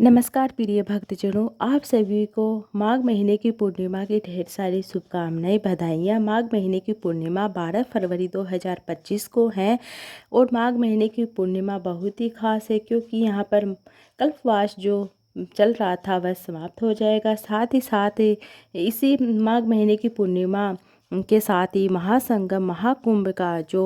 नमस्कार प्रिय भक्तजनों, आप सभी को माघ महीने की पूर्णिमा की ढेर सारी शुभकामनाएं, बधाइयाँ। माघ महीने की पूर्णिमा 12 फरवरी 2025 को है और माघ महीने की पूर्णिमा बहुत ही खास है क्योंकि यहाँ पर कल्पवास जो चल रहा था वह समाप्त हो जाएगा। साथ ही साथ इसी माघ महीने की पूर्णिमा के साथ ही महासंगम महाकुंभ का जो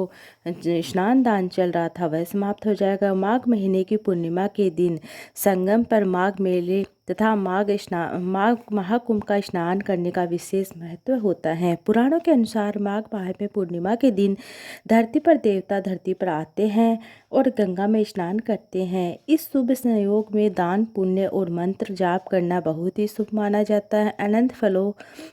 स्नान दान चल रहा था वह समाप्त हो जाएगा। माघ महीने की पूर्णिमा के दिन संगम पर माघ मेले तथा माघ महाकुंभ का स्नान करने का विशेष महत्व होता है। पुराणों के अनुसार माघ माह में पूर्णिमा के दिन धरती पर देवता धरती पर आते हैं और गंगा में स्नान करते हैं। इस शुभ संयोग में दान पुण्य और मंत्र जाप करना बहुत ही शुभ माना जाता है, अनंत फलों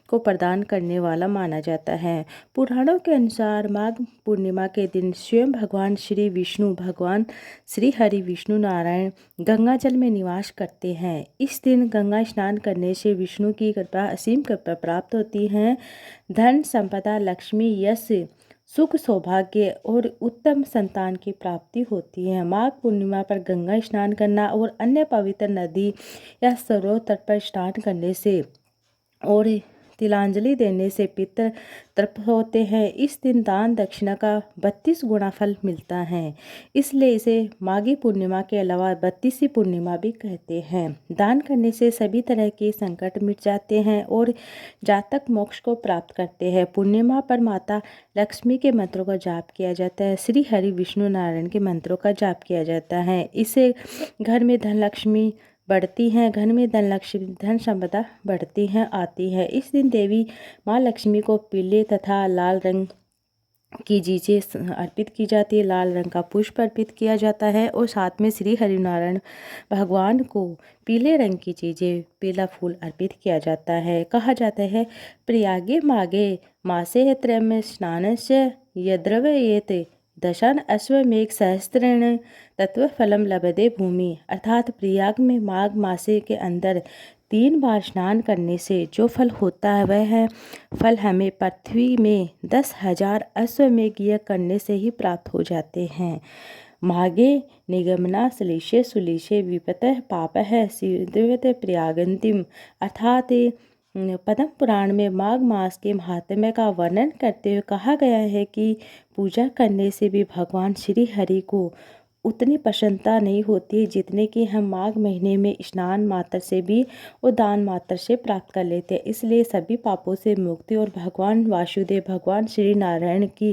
को प्रदान करने वाला माना जाता है। पुराणों के अनुसार माघ पूर्णिमा के दिन स्वयं भगवान श्री विष्णु, भगवान श्री हरि विष्णु नारायण गंगा जल में निवास करते हैं। इस दिन गंगा स्नान करने से विष्णु की कृपा, असीम कृपा प्राप्त होती है। धन संपदा, लक्ष्मी, यश, सुख, सौभाग्य और उत्तम संतान की प्राप्ति होती है। माघ पूर्णिमा पर गंगा स्नान करना और अन्य पवित्र नदी या सरोवर तट पर स्नान करने से और तिलांजलि देने से पितर तृप्त होते हैं। इस दिन दान दक्षिणा का 32 गुना फल मिलता है, इसलिए इसे माघी पूर्णिमा के अलावा 32वीं पूर्णिमा भी कहते हैं। दान करने से सभी तरह के संकट मिट जाते हैं और जातक मोक्ष को प्राप्त करते हैं। पूर्णिमा पर माता लक्ष्मी के मंत्रों का जाप किया जाता है, श्री हरि विष्णु नारायण के मंत्रों का जाप किया जाता है। इससे घर में धन लक्ष्मी बढ़ती हैं, घर में धन संपदा बढ़ती हैं, आती है। इस दिन देवी माँ लक्ष्मी को पीले तथा लाल रंग की चीज़ें अर्पित की जाती है, लाल रंग का पुष्प अर्पित किया जाता है और साथ में श्री हरिनारायण भगवान को पीले रंग की चीज़ें, पीला फूल अर्पित किया जाता है। कहा जाता है प्रयागे माघे मासे त्रयम स्नानस्य यद्रवयेत दशान अश्वमेघ सहस्त्रेण तत्व फलम लभते भूमि। अर्थात प्रयाग में माघ मासे के अंदर 3 बार स्नान करने से जो फल होता है वह फल हमें पृथ्वी में 10,000 अश्वमेघ यज्ञ करने से ही प्राप्त हो जाते हैं। माघे निगमना श्लेषे सुलीषे विपतः पापः सिद्ध्यते प्रयागंतिम। अर्थात पद्म पुराण में माघ मास के महात्म्य का वर्णन करते हुए कहा गया है कि पूजा करने से भी भगवान श्री हरि को उतनी प्रसन्नता नहीं होती जितने कि हम माघ महीने में स्नान मात्र से भी और दान मात्र से प्राप्त कर लेते हैं। इसलिए सभी पापों से मुक्ति और भगवान वासुदेव, भगवान श्री नारायण की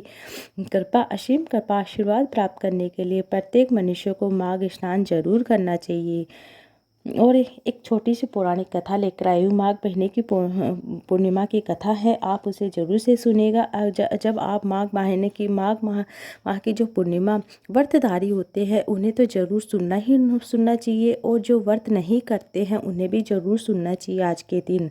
कृपा, असीम कृपा, आशीर्वाद प्राप्त करने के लिए प्रत्येक मनुष्य को माघ स्नान जरूर करना चाहिए। और एक छोटी सी पौराणिक कथा लेकर आई हूँ। माघ महीने की पूर्णिमा की कथा है, आप उसे जरूर से सुनेगा। जब आप माघ माह की जो पूर्णिमा व्रतधारी होते हैं उन्हें तो जरूर सुनना चाहिए और जो व्रत नहीं करते हैं उन्हें भी जरूर सुनना चाहिए आज के दिन।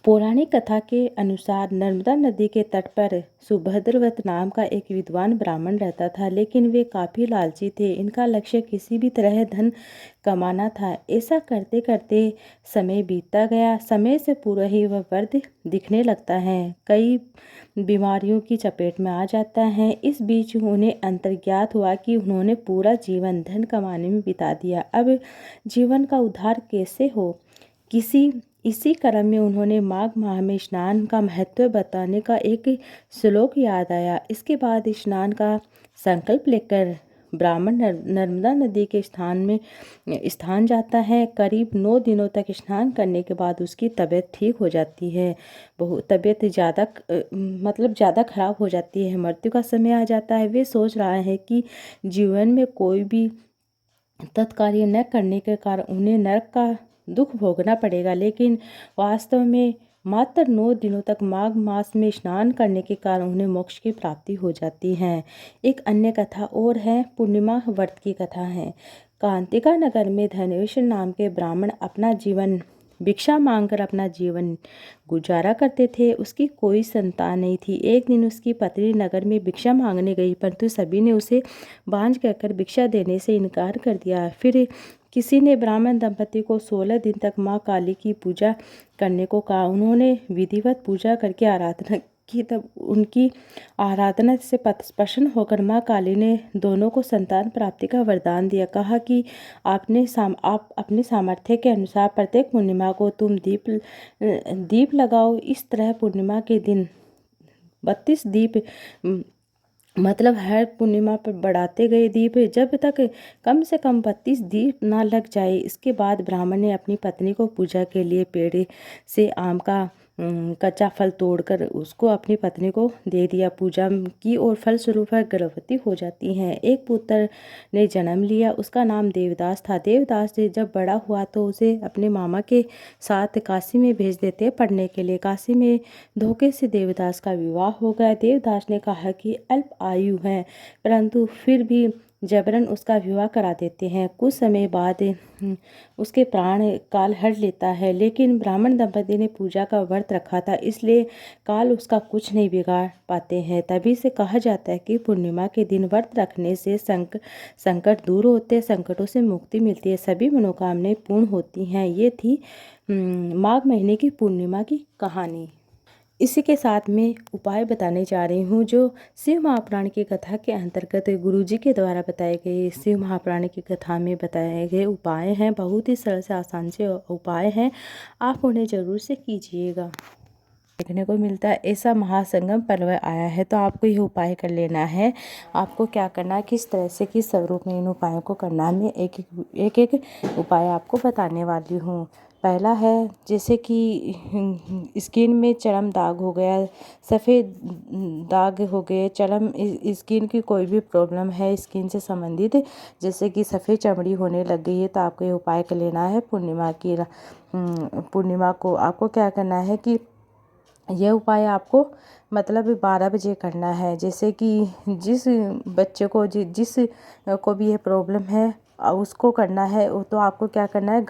पौराणिक कथा के अनुसार नर्मदा नदी के तट पर सुभद्रवत नाम का एक विद्वान ब्राह्मण रहता था, लेकिन वे काफ़ी लालची थे। इनका लक्ष्य किसी भी तरह धन कमाना था। ऐसा करते करते समय बीतता गया। समय से पूर्व ही वह वृद्ध दिखने लगता है, कई बीमारियों की चपेट में आ जाता है। इस बीच उन्हें अंतर्ज्ञात हुआ कि उन्होंने पूरा जीवन धन कमाने में बिता दिया, अब जीवन का उद्धार कैसे हो। इसी क्रम में उन्होंने माघ माह में स्नान का महत्व बताने का एक श्लोक याद आया। इसके बाद स्नान का संकल्प लेकर ब्राह्मण नर्मदा नदी के स्थान जाता है। करीब 9 दिनों तक स्नान करने के बाद उसकी तबीयत ठीक हो जाती है। तबीयत ज़्यादा खराब हो जाती है, मृत्यु का समय आ जाता है। वे सोच रहा है कि जीवन में कोई भी तत्कार्य न करने के कारण उन्हें नरक का दुख भोगना पड़ेगा, लेकिन वास्तव में मात्र 9 दिनों तक माघ मास में स्नान करने के कारण उन्हें मोक्ष की प्राप्ति हो जाती है। एक अन्य कथा और है, पूर्णिमा व्रत की कथा है। कांतिका नगर में धनेश्वर नाम के ब्राह्मण भिक्षा मांगकर अपना जीवन गुजारा करते थे। उसकी कोई संतान नहीं थी। एक दिन उसकी पत्नी नगर में भिक्षा मांगने गई, परंतु सभी ने उसे बांझ कहकर भिक्षा देने से इनकार कर दिया। फिर किसी ने ब्राह्मण दंपति को 16 दिन तक माँ काली की पूजा करने को कहा। उन्होंने विधिवत पूजा करके आराधना की तब उनकी आराधना से प्रसन्न होकर माँ काली ने दोनों को संतान प्राप्ति का वरदान दिया। कहा कि आप अपने सामर्थ्य के अनुसार प्रत्येक पूर्णिमा को तुम दीप लगाओ। इस तरह पूर्णिमा के दिन 32 दीप मतलब हर पूर्णिमा पर बढ़ाते गए दीप, जब तक कम से कम 32 दीप ना लग जाए। इसके बाद ब्राह्मण ने अपनी पत्नी को पूजा के लिए पेड़ से आम का कच्चा फल तोड़कर उसको अपनी पत्नी को दे दिया। पूजा की और फलस्वरूप वह गर्भवती हो जाती हैं। एक पुत्र ने जन्म लिया, उसका नाम देवदास था। देवदास जब बड़ा हुआ तो उसे अपने मामा के साथ काशी में भेज देते पढ़ने के लिए। काशी में धोखे से देवदास का विवाह हो गया। देवदास ने कहा कि अल्प आयु है, परंतु फिर भी जबरन उसका विवाह करा देते हैं। कुछ समय बाद उसके प्राण काल हर लेता है, लेकिन ब्राह्मण दंपति ने पूजा का व्रत रखा था, इसलिए काल उसका कुछ नहीं बिगाड़ पाते हैं। तभी से कहा जाता है कि पूर्णिमा के दिन व्रत रखने से संकट दूर होते हैं, संकटों से मुक्ति मिलती है, सभी मनोकामनाएं पूर्ण होती हैं। ये थी माघ महीने की पूर्णिमा की कहानी। इसी के साथ में उपाय बताने जा रही हूँ, जो शिव महापुराण की कथा के अंतर्गत गुरुजी के द्वारा बताए गए शिव महापुराण की कथा में बताए गए उपाय हैं। बहुत ही सरल से आसान से उपाय हैं, आप उन्हें जरूर से कीजिएगा। देखने को मिलता है ऐसा महासंगम पर्व आया है, तो आपको यह उपाय कर लेना है। आपको क्या करना है, किस तरह से किस स्वरूप में इन उपायों को करना है, मैं एक उपाय आपको बताने वाली हूँ। पहला है, जैसे कि स्किन में चरम दाग हो गया, सफ़ेद दाग हो गए, चरम स्किन की कोई भी प्रॉब्लम है स्किन से संबंधित, जैसे कि सफ़ेद चमड़ी होने लग गई है, तो आपको ये उपाय कर लेना है। पूर्णिमा को आपको क्या करना है कि यह उपाय आपको मतलब 12 बजे करना है। जैसे कि जिस बच्चे को जिस को भी यह प्रॉब्लम है उसको करना है, तो आपको क्या करना है,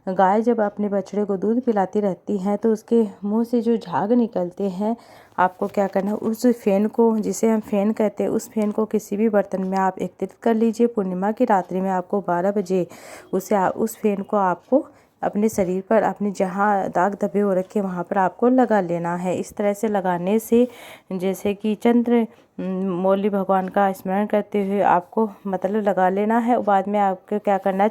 गाय जब अपने बछड़े को दूध पिलाती रहती है तो उसके मुंह से जो झाग निकलते हैं, आपको क्या करना है, उस फेन को, जिसे हम फेन कहते हैं, उस फेन को किसी भी बर्तन में आप एकत्रित कर लीजिए। पूर्णिमा की रात्रि में आपको 12 बजे उस फेन को आपको अपने शरीर पर, अपने जहाँ दाग धब्बे हो रखे वहाँ पर आपको लगा लेना है। इस तरह से लगाने से जैसे कि चंद्रमौली भगवान का स्मरण करते हुए आपको मतलब लगा लेना है। बाद में आपको क्या करना है,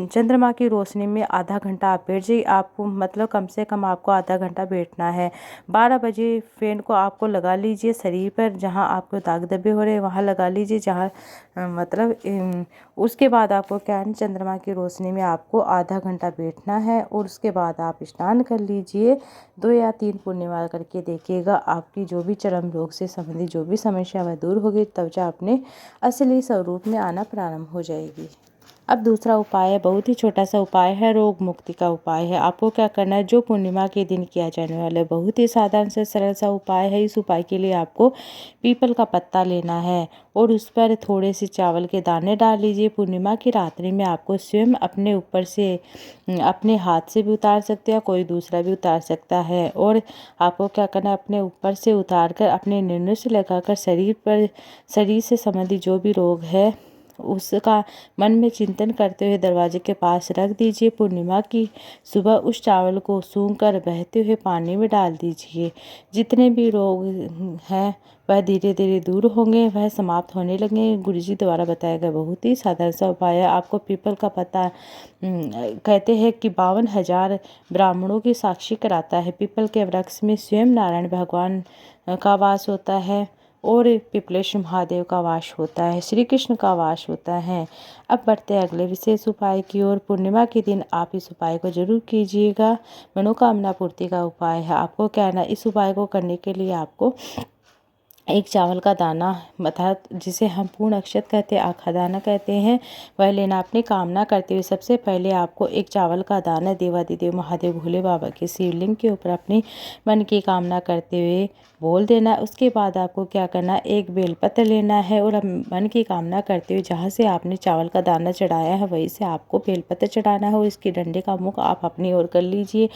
चंद्रमा की रोशनी में आधा घंटा आप बैठ जाइए। आपको मतलब कम से कम आपको आधा घंटा बैठना है। 12 बजे फैन को आपको लगा लीजिए शरीर पर, जहाँ आपको दाग धब्बे हो रहे हैं वहाँ लगा लीजिए, जहाँ उसके बाद आपको क्या है, चंद्रमा की रोशनी में आपको आधा घंटा बैठना है और उसके बाद आप स्नान कर लीजिए। 2 या 3 पूर्णिमा करके देखिएगा, आपकी जो भी चर्म रोग से संबंधित जो भी समस्या वह दूर होगी, त्वचा अपने असली स्वरूप में आना प्रारंभ हो जाएगी। अब दूसरा उपाय है, बहुत ही छोटा सा उपाय है, रोग मुक्ति का उपाय है। आपको क्या करना है, जो पूर्णिमा के दिन किया जाने वाला बहुत ही साधारण से सरल सा उपाय है। इस उपाय के लिए आपको पीपल का पत्ता लेना है और उस पर थोड़े से चावल के दाने डाल लीजिए। पूर्णिमा की रात्रि में आपको स्वयं अपने ऊपर से, अपने हाथ से भी उतार सकते हैं, कोई दूसरा भी उतार सकता है, और आपको क्या करना है, अपने ऊपर से उतार कर अपने निर्णय से लगाकर शरीर से संबंधित जो भी रोग है उसका मन में चिंतन करते हुए दरवाजे के पास रख दीजिए। पूर्णिमा की सुबह उस चावल को सूंघकर बहते हुए पानी में डाल दीजिए। जितने भी रोग हैं वह धीरे धीरे दूर होंगे, वह समाप्त होने लगेंगे। गुरुजी द्वारा बताया गया बहुत ही साधारण सा उपाय है। आपको पीपल का पत्ता कहते हैं कि 52,000 ब्राह्मणों की साक्षी कराता है। पीपल के वृक्ष में स्वयं नारायण भगवान का वास होता है और पिपलेश्वर महादेव का वास होता है, श्री कृष्ण का वास होता है। अब बढ़ते हैं अगले विशेष उपाय की ओर। पूर्णिमा के दिन आप इस उपाय को जरूर कीजिएगा, मनोकामना पूर्ति का उपाय है। आपको क्या है ना, इस उपाय को करने के लिए आपको एक चावल का दाना, अर्थात जिसे हम पूर्ण अक्षत कहते हैं, आखा दाना कहते हैं, वह लेना। अपनी कामना करते हुए सबसे पहले आपको एक चावल का दाना देवादिदेव महादेव भोले बाबा के शिवलिंग के ऊपर अपनी मन की कामना करते हुए बोल देना। उसके बाद आपको क्या करना, एक बेलपत्र लेना है और मन की कामना करते हुए जहाँ से आपने चावल का दाना चढ़ाया है वहीं से आपको बेलपत्र चढ़ाना है और इसके डंडे का मुख आप अपनी ओर कर लीजिए।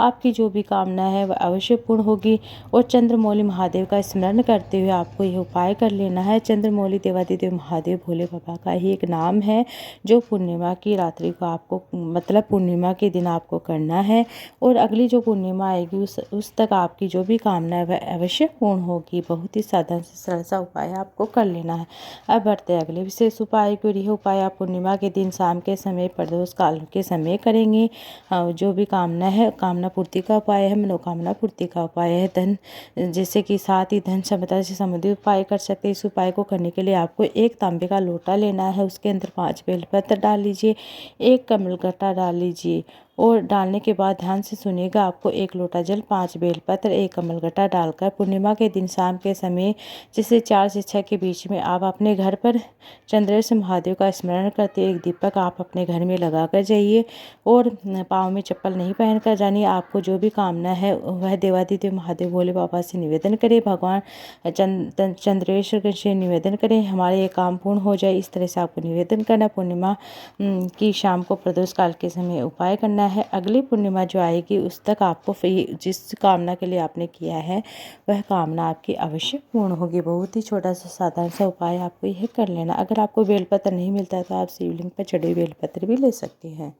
आपकी जो भी कामना है वह अवश्य पूर्ण होगी। और चंद्रमौली महादेव का स्मरण करते करते हुए आपको यह उपाय कर लेना है। चंद्रमौली देवादिदेव महादेव भोले बाबा का ही एक नाम है, जो पूर्णिमा की रात्रि को आपको मतलब पूर्णिमा के दिन आपको करना है। और अगली जो पूर्णिमा आएगी उस तक आपकी जो भी कामना है वह अवश्य पूर्ण होगी। बहुत ही साधारण से सरल सा उपाय आपको कर लेना है। अब बढ़ते हैं अगले विशेष उपाय की ओर। यह उपाय आप पूर्णिमा के दिन शाम के समय प्रदोष काल के समय करेंगे। जो भी कामना है, कामना पूर्ति का उपाय है, मनोकामना पूर्ति का उपाय है। धन जैसे कि साथ ही धन संपदा से संबंधित उपाय कर सकते हैं। इस उपाय को करने के लिए आपको एक तांबे का लोटा लेना है, उसके अंदर 5 बेलपत्र डाल लीजिए, 1 कमलगट्टा डाल लीजिए और डालने के बाद ध्यान से सुनिएगा, आपको 1 लोटा जल, 5 बेलपत्र, 1 कमलगट्टा डालकर पूर्णिमा के दिन शाम के समय जैसे 4 से 6 के बीच में आप अपने घर पर चंद्रेश्वर महादेव का स्मरण करते एक दीपक आप अपने घर में लगा कर जाइए और पाँव में चप्पल नहीं पहन कर जानी। आपको जो भी कामना है वह देवादिदेव महादेव भोले बाबा से निवेदन करें, भगवान चंद्रेश्वर से निवेदन करें हमारे ये काम पूर्ण हो जाए। इस तरह से आपको निवेदन करना। पूर्णिमा की शाम को प्रदोष काल के समय उपाय करना है। अगली पूर्णिमा जो आएगी उस तक आपको जिस कामना के लिए आपने किया है वह कामना आपकी अवश्य पूर्ण होगी। बहुत ही छोटा सा साधारण सा उपाय आपको यह कर लेना। अगर आपको बेलपत्र नहीं मिलता है तो आप शिवलिंग पर चढ़े बेलपत्र भी ले सकते हैं।